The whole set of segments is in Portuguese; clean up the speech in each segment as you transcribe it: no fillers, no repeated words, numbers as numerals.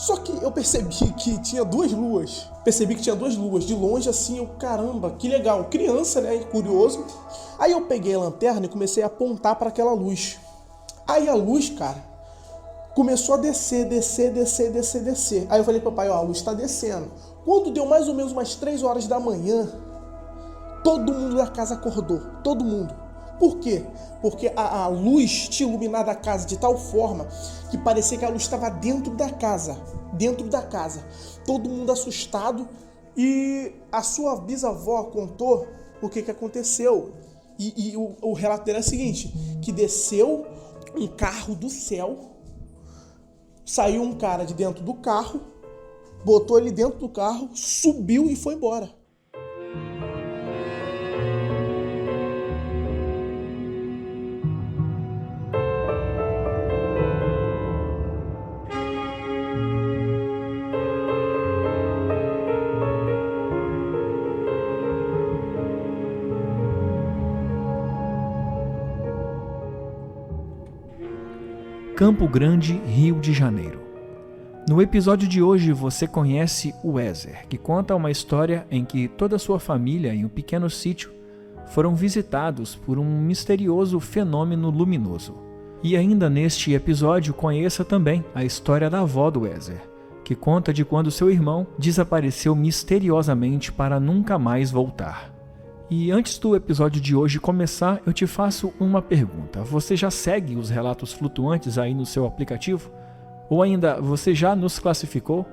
Só que eu percebi que tinha duas luas. De longe, assim, eu, caramba, que legal. Criança, né? Curioso. Aí eu peguei a lanterna e comecei a apontar para aquela luz. Aí a luz, cara, começou a descer. Aí eu falei pro papai, ó, a luz tá descendo. Quando deu mais ou menos umas 3 horas da manhã, todo mundo da casa acordou. Todo mundo. Por quê? Porque a luz tinha iluminado a casa de tal forma que parecia que a luz estava dentro da casa. Todo mundo assustado. E a sua bisavó contou o que aconteceu. E o relato dela é o seguinte, que desceu um carro do céu, saiu um cara de dentro do carro, botou ele dentro do carro, subiu e foi embora. Campo Grande, Rio de Janeiro. No episódio de hoje você conhece o Ézer, que conta uma história em que toda a sua família em um pequeno sítio foram visitados por um misterioso fenômeno luminoso. E ainda neste episódio conheça também a história da avó do Ézer, que conta de quando seu irmão desapareceu misteriosamente para nunca mais voltar. E antes do episódio de hoje começar, eu te faço uma pergunta. Você já segue os relatos flutuantes aí no seu aplicativo? Ou ainda, você já nos classificou?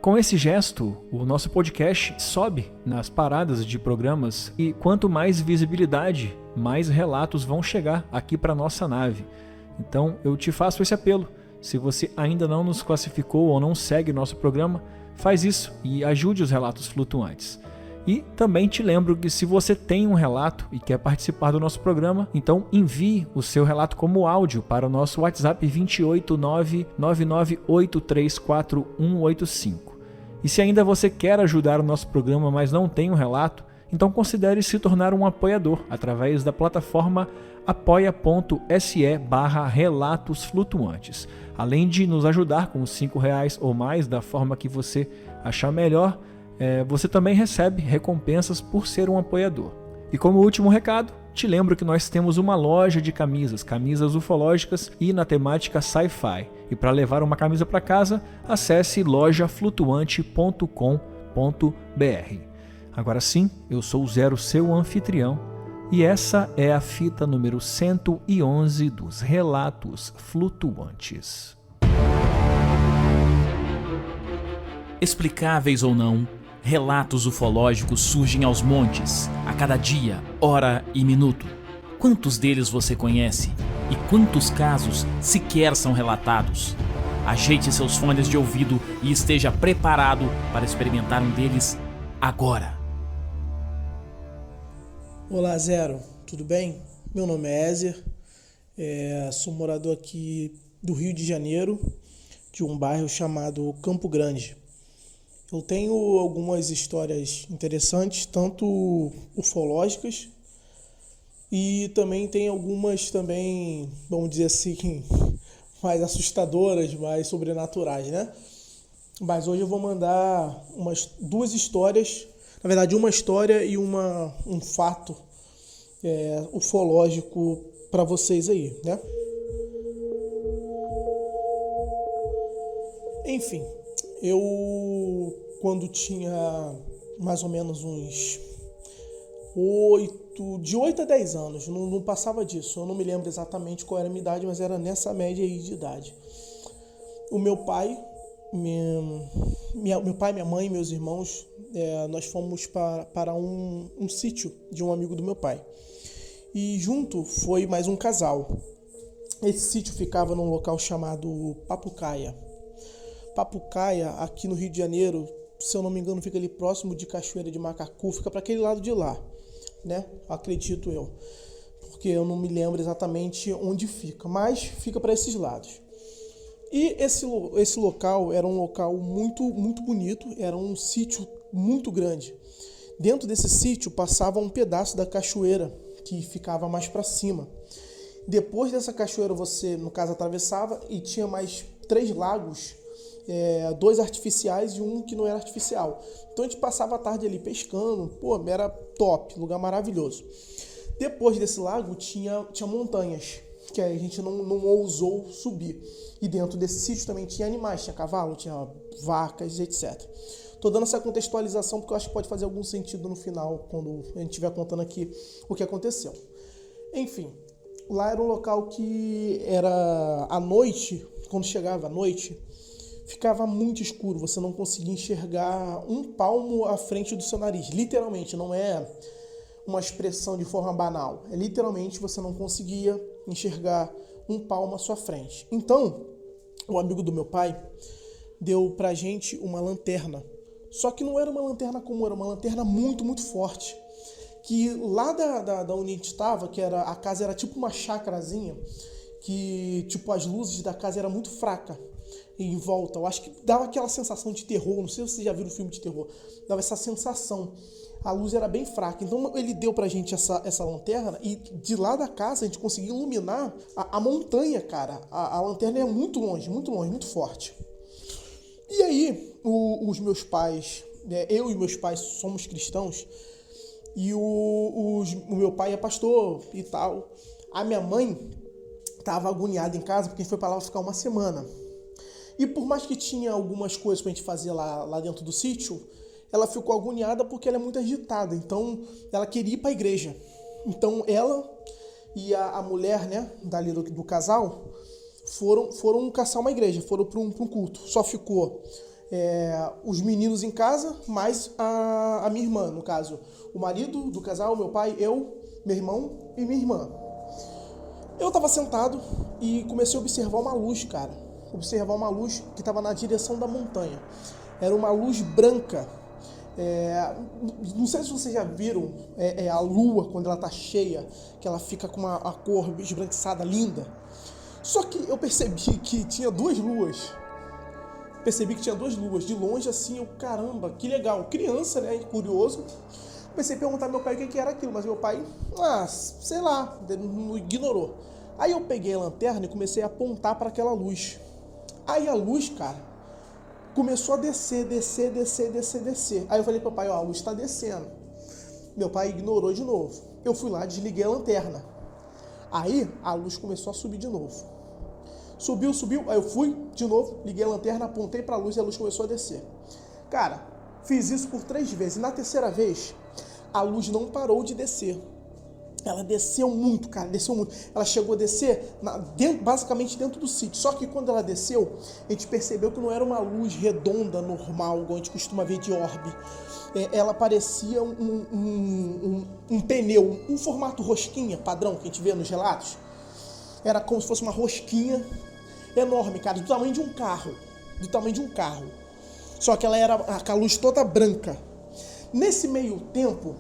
Com esse gesto, o nosso podcast sobe nas paradas de programas e quanto mais visibilidade, mais relatos vão chegar aqui para nossa nave. Então eu te faço esse apelo. Se você ainda não nos classificou ou não segue nosso programa, faz isso e ajude os relatos flutuantes. E também te lembro que se você tem um relato e quer participar do nosso programa, então envie o seu relato como áudio para o nosso WhatsApp 28999834185. E se ainda você quer ajudar o nosso programa, mas não tem um relato, então considere se tornar um apoiador através da plataforma apoia.se/relatos flutuantes. Além de nos ajudar com R$5 ou mais da forma que você achar melhor, você também recebe recompensas por ser um apoiador. E como último recado, te lembro que nós temos uma loja de camisas ufológicas e na temática sci-fi. E para levar uma camisa para casa, acesse lojaflutuante.com.br. Agora sim, eu sou o Zero, seu anfitrião, e essa é a fita número 111 dos Relatos Flutuantes. Explicáveis ou não, relatos ufológicos surgem aos montes, a cada dia, hora e minuto. Quantos deles você conhece? E quantos casos sequer são relatados? Ajeite seus fones de ouvido e esteja preparado para experimentar um deles agora. Olá, Zero, tudo bem? Meu nome é Ézer, sou morador aqui do Rio de Janeiro, de um bairro chamado Campo Grande. Eu tenho algumas histórias interessantes, tanto ufológicas, e também tem algumas também, vamos dizer assim, mais assustadoras, mais sobrenaturais, né? Mas hoje eu vou mandar duas histórias, na verdade uma história e um fato ufológico para vocês aí, né? Enfim, eu, quando tinha mais ou menos uns 8 a 10 anos, não passava disso, eu não me lembro exatamente qual era a minha idade, mas era nessa média aí de idade. O meu pai, minha mãe e meus irmãos, nós fomos para um sítio de um amigo do meu pai. E junto foi mais um casal. Esse sítio ficava num local chamado Papucaia. Papucaia, aqui no Rio de Janeiro, se eu não me engano, fica ali próximo de Cachoeira de Macacu, fica para aquele lado de lá, né? Acredito eu, porque eu não me lembro exatamente onde fica, mas fica para esses lados. E esse local era um local muito, muito bonito, era um sítio muito grande. Dentro desse sítio passava um pedaço da cachoeira que ficava mais para cima. Depois dessa cachoeira você, no caso, atravessava e tinha mais 3 lagos 2 artificiais e um que não era artificial. Então a gente passava a tarde ali pescando, pô, era top, lugar maravilhoso. Depois desse lago tinha montanhas, que a gente não ousou subir. E dentro desse sítio também tinha animais, tinha cavalo, tinha vacas, etc. Tô dando essa contextualização porque eu acho que pode fazer algum sentido no final, quando a gente estiver contando aqui o que aconteceu. Enfim, lá era um local que era à noite, quando chegava à noite, ficava muito escuro, você não conseguia enxergar um palmo à frente do seu nariz. Literalmente, não é uma expressão de forma banal. É literalmente você não conseguia enxergar um palmo à sua frente. Então, o amigo do meu pai deu pra gente uma lanterna. Só que não era uma lanterna comum, era uma lanterna muito, muito forte. Que lá da onde a gente estava, a casa era tipo uma chácarazinha, que tipo as luzes da casa eram muito fracas em volta. Eu acho que dava aquela sensação de terror, não sei se vocês já viram filme de terror, dava essa sensação. A luz era bem fraca, então ele deu pra gente essa lanterna e de lá da casa a gente conseguia iluminar a montanha, cara. A lanterna é muito longe, muito forte. E aí, os meus pais, eu e meus pais somos cristãos, e o meu pai é pastor e tal. A minha mãe estava agoniada em casa porque a gente foi para lá ficar uma semana. E por mais que tinha algumas coisas pra gente fazer lá dentro do sítio, ela ficou agoniada porque ela é muito agitada, então ela queria ir para a igreja. Então ela e a mulher, né, dali do casal, foram caçar uma igreja, foram para um culto. Só ficou os meninos em casa, mais a minha irmã, no caso, o marido do casal, meu pai, eu, meu irmão e minha irmã. Eu tava sentado e comecei a observar uma luz, cara. Observar uma luz que estava na direção da montanha. Era uma luz branca. Não sei se vocês já viram a lua quando ela tá cheia, que ela fica com a cor esbranquiçada, linda. Só que eu percebi que tinha 2 luas. De longe assim, eu, caramba, que legal. Criança, né, curioso. Comecei a perguntar ao meu pai o que era aquilo, mas meu pai, sei lá, ignorou. Aí eu peguei a lanterna e comecei a apontar para aquela luz. Aí a luz, cara, começou a descer. Aí eu falei pro pai, a luz tá descendo. Meu pai ignorou de novo. Eu fui lá, desliguei a lanterna. Aí a luz começou a subir de novo. Subiu. Aí eu fui de novo, liguei a lanterna, apontei pra luz e a luz começou a descer. Cara, fiz isso por 3 vezes. E na terceira vez, a luz não parou de descer. Ela desceu muito, cara, desceu muito. Ela chegou a descer basicamente dentro do sítio. Só que quando ela desceu, a gente percebeu que não era uma luz redonda, normal, igual a gente costuma ver de orbe. Ela parecia um pneu, um formato rosquinha, padrão, que a gente vê nos relatos. Era como se fosse uma rosquinha enorme, cara, do tamanho de um carro. Só que ela era com a luz toda branca. Nesse meio tempo,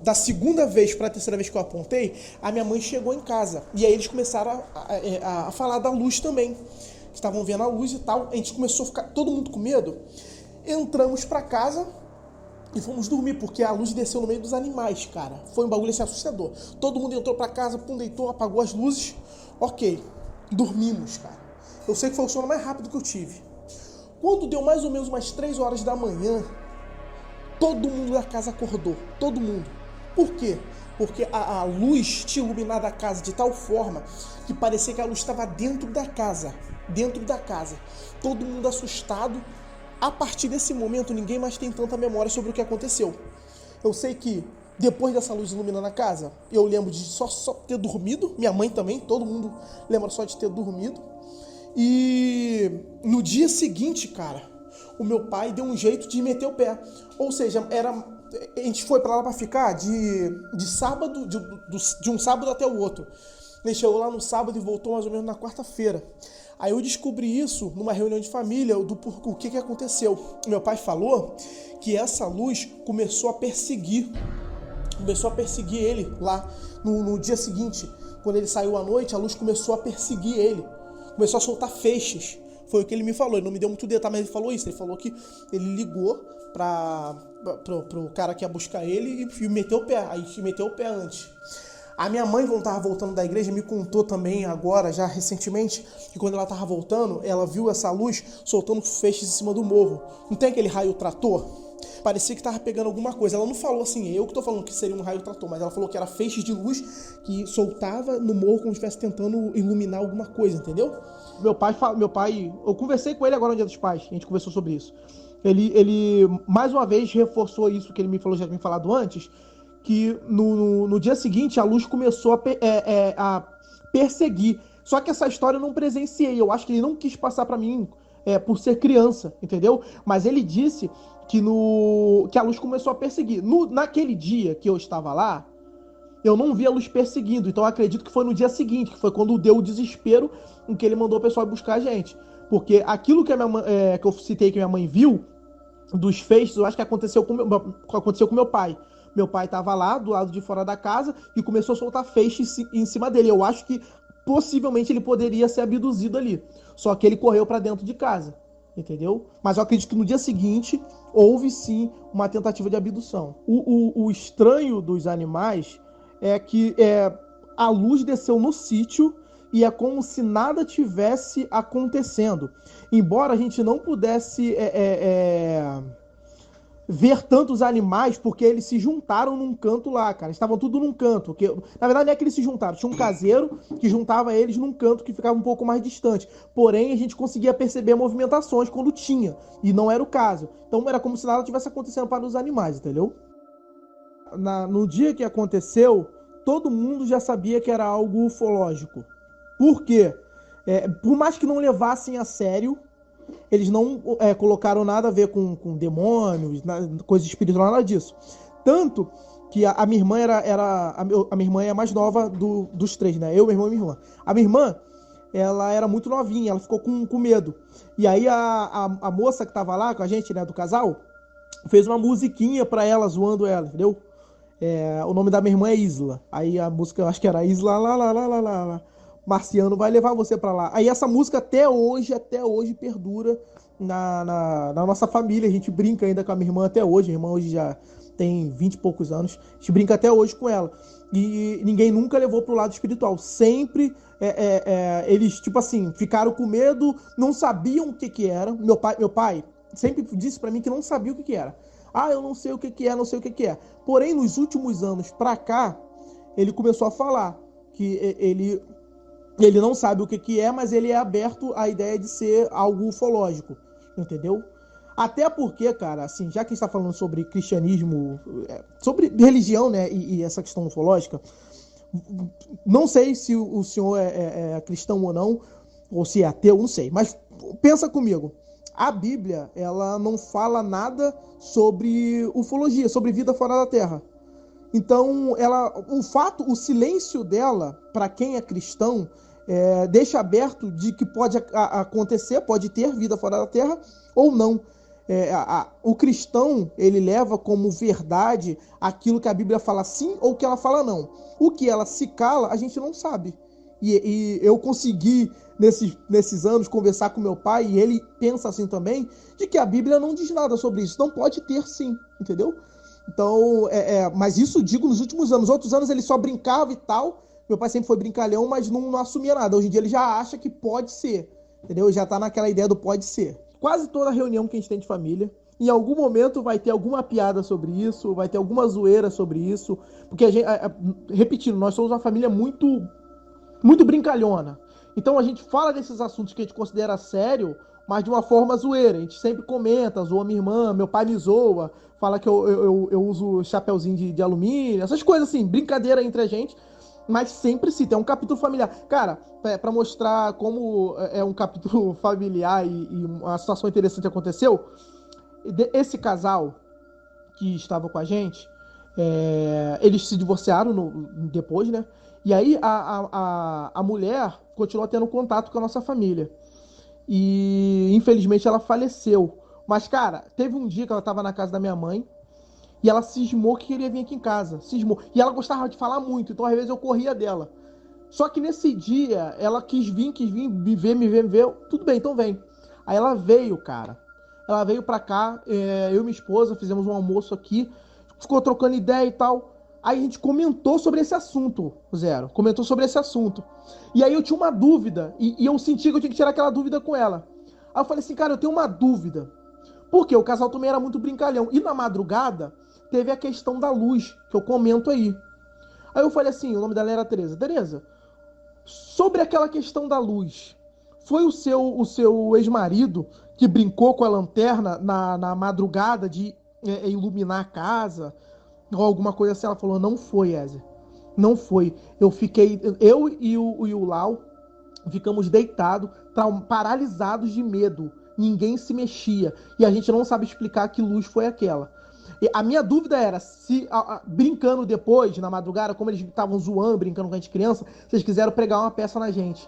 da segunda vez para a terceira vez que eu apontei, a minha mãe chegou em casa. E aí eles começaram a falar da luz também. Estavam vendo a luz e tal. A gente começou a ficar todo mundo com medo. Entramos para casa e fomos dormir, porque a luz desceu no meio dos animais, cara. Foi um bagulho assim assustador. Todo mundo entrou para casa, deitou, apagou as luzes. Ok, dormimos, cara. Eu sei que foi o sono mais rápido que eu tive. Quando deu mais ou menos umas 3 horas da manhã, todo mundo da casa acordou, todo mundo. Por quê? Porque a luz tinha iluminado a casa de tal forma que parecia que a luz estava dentro da casa. Todo mundo assustado. A partir desse momento, ninguém mais tem tanta memória sobre o que aconteceu. Eu sei que depois dessa luz iluminando a casa, eu lembro de só ter dormido, minha mãe também, todo mundo lembra só de ter dormido. E no dia seguinte, cara, o meu pai deu um jeito de meter o pé. Ou seja, a gente foi pra lá pra ficar de sábado, de um sábado até o outro. A gente chegou lá no sábado e voltou mais ou menos na quarta-feira. Aí eu descobri isso numa reunião de família, o que aconteceu. Meu pai falou que essa luz começou a perseguir ele lá no dia seguinte. Quando ele saiu à noite, a luz começou a perseguir ele. Começou a soltar feixes. Foi o que ele me falou. Ele não me deu muito detalhe, mas ele falou isso. Ele falou que ele ligou pro cara que ia buscar ele e meteu o pé. Aí a gente meteu o pé antes. A minha mãe, quando tava voltando da igreja, me contou também agora, já recentemente, que quando ela tava voltando, ela viu essa luz soltando feixes em cima do morro. Não tem aquele raio trator? Parecia que tava pegando alguma coisa. Ela não falou assim, eu que tô falando que seria um raio trator, mas ela falou que era feixes de luz que soltava no morro como se estivesse tentando iluminar alguma coisa, entendeu? Meu pai, eu conversei com ele agora no Dia dos Pais, a gente conversou sobre isso. Ele mais uma vez reforçou isso que ele me falou, já tinha falado antes, que no dia seguinte a luz começou a perseguir. Só que essa história eu não presenciei. Eu acho que ele não quis passar pra mim por ser criança, entendeu? Mas ele disse que a luz começou a perseguir. Naquele dia que eu estava lá, eu não vi a luz perseguindo. Então eu acredito que foi no dia seguinte, que foi quando deu o desespero em que ele mandou o pessoal buscar a gente. Porque aquilo que que eu citei que minha mãe viu, dos feixes, eu acho que aconteceu com meu pai. Meu pai estava lá, do lado de fora da casa, e começou a soltar feixes em cima dele. Eu acho que, possivelmente, ele poderia ser abduzido ali. Só que ele correu para dentro de casa, entendeu? Mas eu acredito que no dia seguinte, houve, sim, uma tentativa de abdução. O estranho dos animais é que a luz desceu no sítio e é como se nada tivesse acontecendo. Embora a gente não pudesse ver tantos animais, porque eles se juntaram num canto lá, cara. Estavam tudo num canto. Na verdade, não é que eles se juntaram. Tinha um caseiro que juntava eles num canto que ficava um pouco mais distante. Porém, a gente conseguia perceber movimentações quando tinha. E não era o caso. Então, era como se nada tivesse acontecendo para os animais, entendeu? No dia que aconteceu, todo mundo já sabia que era algo ufológico. Por quê? Por mais que não levassem a sério, eles não colocaram nada a ver com demônios, coisa espiritual, nada disso. Tanto que a minha irmã a minha irmã é a mais nova dos três, né? Eu, meu irmão e minha irmã. A minha irmã, ela era muito novinha, ela ficou com medo. E aí a moça que tava lá com a gente, né, do casal, fez uma musiquinha pra ela, zoando ela, entendeu? O nome da minha irmã é Isla. Aí a música, eu acho que era Isla, lá, lá, lá, lá, lá, lá. Marciano vai levar você pra lá. Aí essa música até hoje perdura na nossa família. A gente brinca ainda com a minha irmã até hoje. A irmã hoje já tem 20 e poucos anos. A gente brinca até hoje com ela. E ninguém nunca levou pro lado espiritual. Sempre eles, tipo assim, ficaram com medo, não sabiam o que era. Meu pai sempre disse pra mim que não sabia o que era. Ah, eu não sei o que é, não sei o que é. Porém, nos últimos anos pra cá, ele começou a falar que ele não sabe o que é, mas ele é aberto à ideia de ser algo ufológico, entendeu? Até porque, cara, assim, já que a gente tá falando sobre cristianismo, sobre religião, né, e essa questão ufológica, não sei se o senhor é cristão ou não, ou se é ateu, não sei, mas pensa comigo. A Bíblia, ela não fala nada sobre ufologia, sobre vida fora da Terra. Então, o silêncio dela, para quem é cristão, deixa aberto de que pode acontecer, pode ter vida fora da Terra ou não. O cristão, ele leva como verdade aquilo que a Bíblia fala sim ou que ela fala não. O que ela se cala, a gente não sabe. E eu consegui, nesses anos, conversar com meu pai, e ele pensa assim também, de que a Bíblia não diz nada sobre isso. Não pode ter sim, entendeu? Então, mas isso digo nos últimos anos. Outros anos ele só brincava e tal. Meu pai sempre foi brincalhão, mas não assumia nada. Hoje em dia ele já acha que pode ser, entendeu? Já tá naquela ideia do pode ser. Quase toda reunião que a gente tem de família, em algum momento vai ter alguma piada sobre isso, vai ter alguma zoeira sobre isso. Porque repetindo, nós somos uma família muito, muito brincalhona. Então a gente fala desses assuntos que a gente considera sério, mas de uma forma zoeira. A gente sempre comenta, zoa minha irmã, meu pai me zoa, fala que eu uso chapeuzinho de alumínio, essas coisas assim, brincadeira entre a gente, mas sempre cita, é um capítulo familiar. Cara, pra mostrar como é um capítulo familiar e uma situação interessante aconteceu, esse casal que estava com a gente, eles se divorciaram depois, né? E aí a mulher continuou tendo contato com a nossa família. E infelizmente ela faleceu. Mas, cara, teve um dia que ela tava na casa da minha mãe e ela cismou que queria vir aqui em casa. Cismou. E ela gostava de falar muito, então às vezes eu corria dela. Só que nesse dia ela quis vir, me ver. Tudo bem, então vem. Aí ela veio, cara. Ela veio pra cá, eu e minha esposa fizemos um almoço aqui, ficou trocando ideia e tal. Aí a gente comentou sobre esse assunto, Zero. Comentou sobre esse assunto. E aí eu tinha uma dúvida. E eu senti que eu tinha que tirar aquela dúvida com ela. Aí eu falei assim, cara, eu tenho uma dúvida. Porque o casal também era muito brincalhão. E na madrugada, teve a questão da luz, que eu comento aí. Aí eu falei assim, o nome dela era Tereza. Tereza, sobre aquela questão da luz, foi o seu ex-marido que brincou com a lanterna na madrugada de iluminar a casa? Ou alguma coisa assim? Ela falou, não foi, Ézer. Não foi. Eu e o Lau ficamos deitados, paralisados de medo. Ninguém se mexia. E a gente não sabe explicar que luz foi aquela. E a minha dúvida era, se brincando depois, na madrugada, como eles estavam zoando, brincando com a gente criança, vocês quiseram pregar uma peça na gente.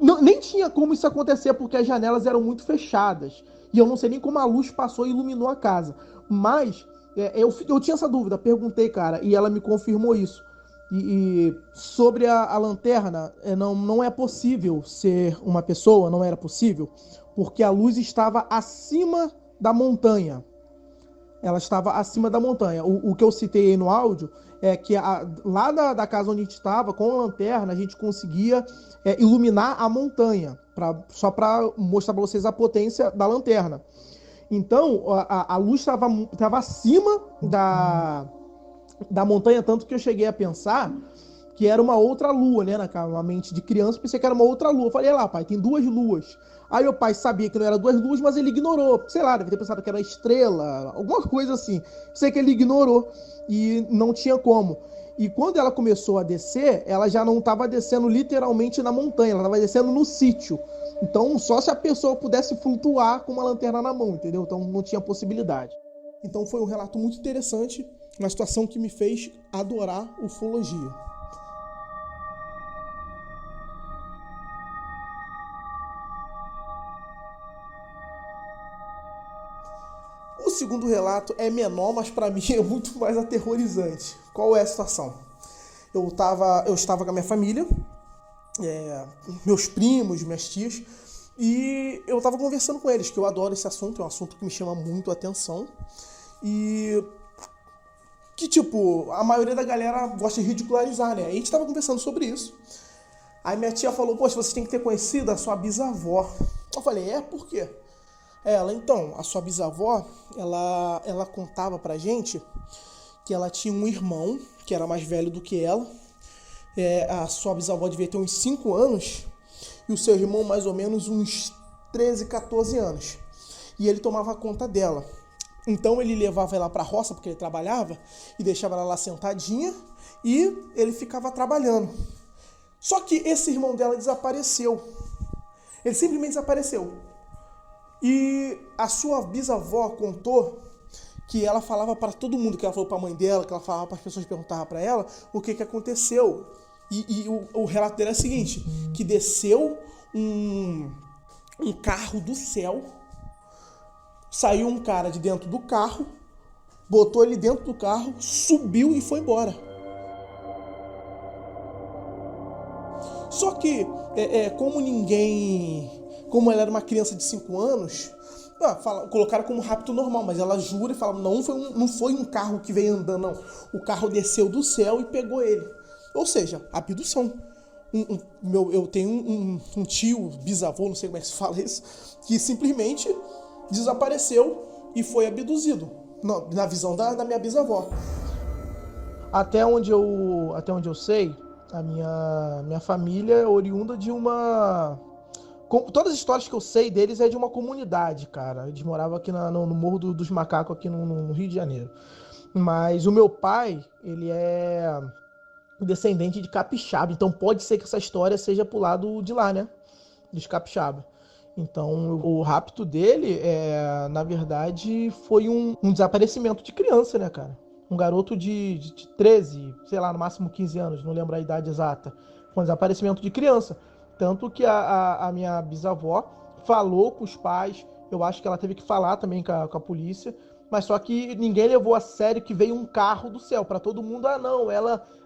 Não, nem tinha como isso acontecer, porque as janelas eram muito fechadas. E eu não sei nem como a luz passou e iluminou a casa. Mas eu tinha essa dúvida, perguntei, cara, e ela me confirmou isso. E sobre a lanterna, não é possível ser uma pessoa, não era possível, porque a luz estava acima da montanha. Ela estava acima da montanha. O que eu citei aí no áudio é que lá da casa onde a gente estava, com a lanterna, a gente conseguia iluminar a montanha, só para mostrar para vocês a potência da lanterna. Então, a luz estava acima da montanha, tanto que eu cheguei a pensar que era uma outra lua, né? Na mente de criança, pensei que era uma outra lua. Eu falei, lá, pai, tem 2 luas. Aí o pai sabia que não era 2 luas, mas ele ignorou. Sei lá, deve ter pensado que era estrela, alguma coisa assim. Sei que ele ignorou e não tinha como. E quando ela começou a descer, ela já não estava descendo literalmente na montanha, ela estava descendo no sítio. Então, só se a pessoa pudesse flutuar com uma lanterna na mão, entendeu? Então, não tinha possibilidade. Então, foi um relato muito interessante, uma situação que me fez adorar ufologia. O segundo relato é menor, mas para mim é muito mais aterrorizante. Qual é a situação? Eu estava com a minha família, meus primos, minhas tias, e eu estava conversando com eles, que eu adoro esse assunto, é um assunto que me chama muito a atenção. E que, tipo, a maioria da galera gosta de ridicularizar, né? E a gente estava conversando sobre isso. Aí minha tia falou, poxa, você tem que ter conhecido a sua bisavó. Eu falei, por quê? Ela, então, a sua bisavó, ela contava pra gente que ela tinha um irmão que era mais velho do que ela. A sua bisavó devia ter uns 5 anos e o seu irmão mais ou menos uns 13, 14 anos. E ele tomava conta dela. Então ele levava ela pra roça, porque ele trabalhava, e deixava ela lá sentadinha e ele ficava trabalhando. Só que esse irmão dela desapareceu. Ele simplesmente desapareceu. E a sua bisavó contou que ela falava para todo mundo, que ela falou para a mãe dela, que ela falava para as pessoas que perguntavam para ela o que aconteceu. E o relato dela é o seguinte, que desceu um carro do céu, saiu um cara de dentro do carro, botou ele dentro do carro, subiu e foi embora. Só que, como ela era uma criança de 5 anos, colocaram como rapto normal, mas ela jura e fala, não foi um carro que veio andando, não. O carro desceu do céu e pegou ele. Ou seja, abdução. Eu tenho um tio, bisavô, não sei como é que se fala isso, que simplesmente desapareceu e foi abduzido, na visão da minha bisavó. Até onde eu sei, a minha família é oriunda de uma... Todas as histórias que eu sei deles é de uma comunidade, cara. Eles moravam aqui no Morro dos Macacos, aqui no Rio de Janeiro. Mas o meu pai, ele é descendente de capixaba. Então pode ser que essa história seja pro lado de lá, né? Dos capixaba. Então o rapto dele, na verdade, foi um desaparecimento de criança, né, cara? Um garoto de 13, sei lá, no máximo 15 anos, não lembro a idade exata. Foi um desaparecimento de criança. Tanto que a minha bisavó falou com os pais, eu acho que ela teve que falar também com a polícia, mas só que ninguém levou a sério que veio um carro do céu. Para todo mundo, não,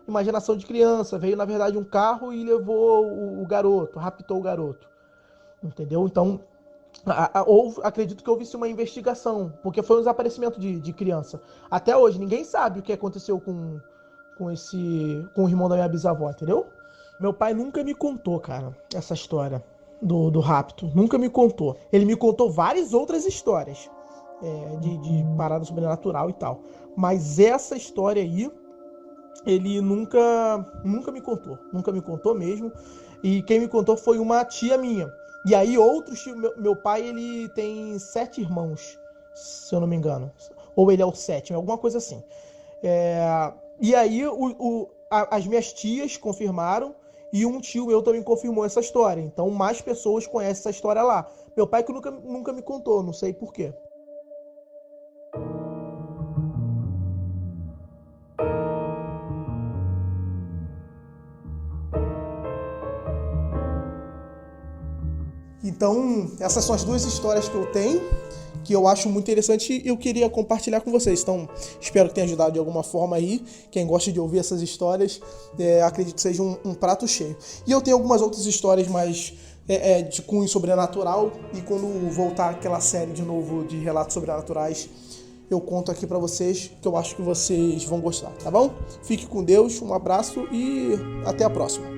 imaginação de criança, veio na verdade um carro e levou o garoto, raptou o garoto. Entendeu? Então, acredito que houve uma investigação, porque foi um desaparecimento de criança. Até hoje, ninguém sabe o que aconteceu com com o irmão da minha bisavó, entendeu? Meu pai nunca me contou, cara, essa história do rapto. Nunca me contou. Ele me contou várias outras histórias de parada sobrenatural e tal. Mas essa história aí, ele nunca me contou. Nunca me contou mesmo. E quem me contou foi uma tia minha. E aí outros tios, meu pai, ele tem 7 irmãos, se eu não me engano. Ou ele é o 7º, alguma coisa assim. E aí as minhas tias confirmaram e um tio meu também confirmou essa história. Então mais pessoas conhecem essa história lá. Meu pai que nunca me contou, não sei porquê. Então, essas são as 2 histórias que eu tenho, que eu acho muito interessante e eu queria compartilhar com vocês. Então, espero que tenha ajudado de alguma forma aí. Quem gosta de ouvir essas histórias, acredito que seja um prato cheio. E eu tenho algumas outras histórias mais de cunho sobrenatural, e quando voltar aquela série de novo de relatos sobrenaturais, eu conto aqui pra vocês, que eu acho que vocês vão gostar, tá bom? Fique com Deus, um abraço e até a próxima.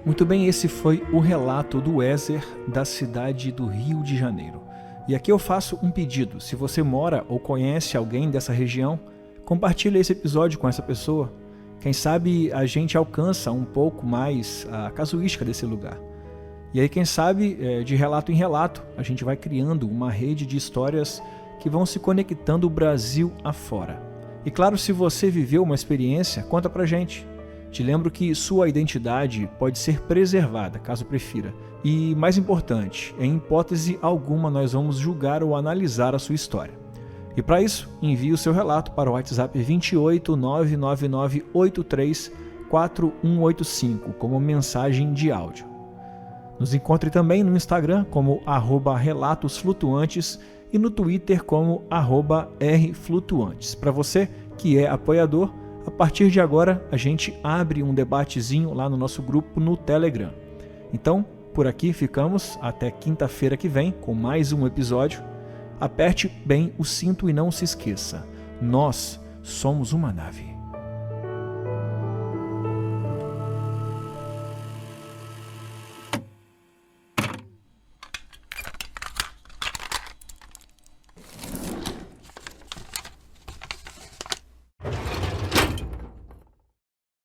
Muito bem, esse foi o relato do Weser da cidade do Rio de Janeiro. E aqui eu faço um pedido: se você mora ou conhece alguém dessa região, compartilhe esse episódio com essa pessoa. Quem sabe a gente alcança um pouco mais a casuística desse lugar. E aí, quem sabe, de relato em relato, a gente vai criando uma rede de histórias que vão se conectando o Brasil afora. E claro, se você viveu uma experiência, conta pra gente. Te lembro que sua identidade pode ser preservada, caso prefira. E, mais importante, em hipótese alguma nós vamos julgar ou analisar a sua história. E para isso, envie o seu relato para o WhatsApp 28 999 83 4185 como mensagem de áudio. Nos encontre também no Instagram como @relatosflutuantes e no Twitter como @rflutuantes. Para você que é apoiador, a partir de agora, a gente abre um debatezinho lá no nosso grupo no Telegram. Então, por aqui ficamos até quinta-feira que vem com mais um episódio. Aperte bem o cinto e não se esqueça, nós somos uma nave.